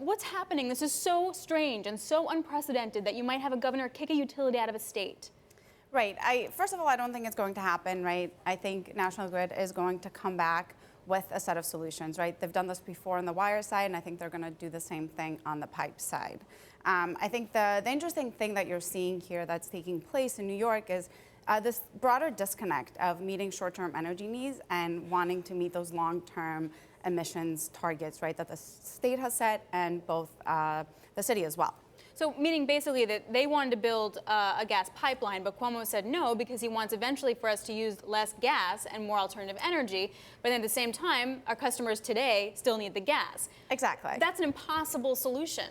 what's happening? This is so strange and so unprecedented that you might have a governor kick a utility out of a state. Right. First of all, I don't think it's going to happen, right? I think National Grid is going to come back with a set of solutions, right? They've done this before on the wire side, and I think they're going to do the same thing on the pipe side. I think the interesting thing that you're seeing here that's taking place in New York is this broader disconnect of meeting short-term energy needs and wanting to meet those long-term emissions targets, right, that the state has set and both the city as well. So meaning basically that they wanted to build a gas pipeline, but Cuomo said no because he wants eventually for us to use less gas and more alternative energy. But then at the same time, our customers today still need the gas. Exactly. That's an impossible solution.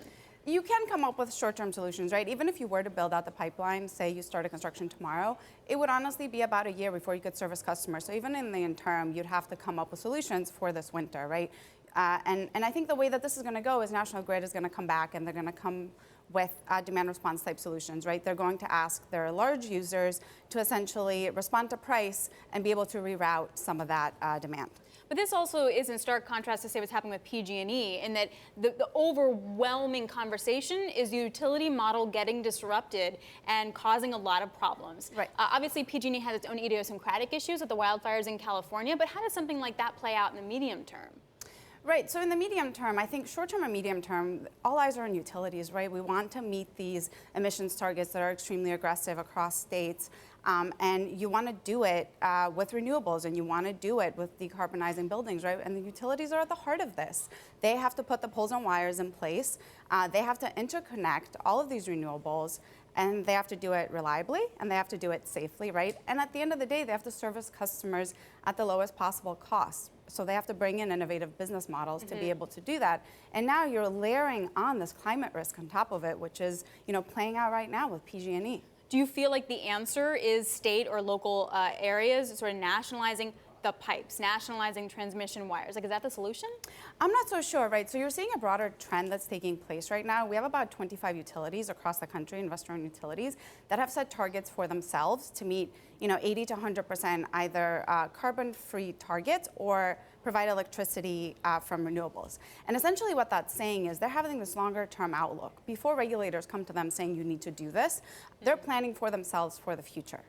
You can come up with short-term solutions, right? Even if you were to build out the pipeline, say you started construction tomorrow, it would honestly be about a year before you could service customers. So even in the interim, you'd have to come up with solutions for this winter, right? And I think the way that this is going to go is National Grid is going to come back and they're going to come with demand response type solutions, right? They're going to ask their large users to essentially respond to price and be able to reroute some of that demand. But this also is in stark contrast to say what's happening with PG&E in that the overwhelming conversation is the utility model getting disrupted and causing a lot of problems. Right. Obviously, PG&E has its own idiosyncratic issues with the wildfires in California, but how does something like that play out in the medium term? Right, so in the medium term, I think short term and medium term, all eyes are on utilities, right? We want to meet these emissions targets that are extremely aggressive across states. And you want to do it with renewables and you want to do it with decarbonizing buildings, right? And the utilities are at the heart of this. They have to put the poles and wires in place. They have to interconnect all of these renewables and they have to do it reliably and they have to do it safely, right? And at the end of the day, they have to service customers at the lowest possible cost. So they have to bring in innovative business models to be able to do that. And now you're layering on this climate risk on top of it, which is, playing out right now with PG&E. Do you feel like the answer is state or local areas sort of nationalizing the pipes, nationalizing transmission wires? Like, is that the solution? I'm not so sure, right? So you're seeing a broader trend that's taking place right now. We have about 25 utilities across the country, investor-owned utilities, that have set targets for themselves to meet, 80 to 100% either carbon-free targets or provide electricity from renewables. And essentially what that's saying is they're having this longer-term outlook. Before regulators come to them saying you need to do this, they're planning for themselves for the future.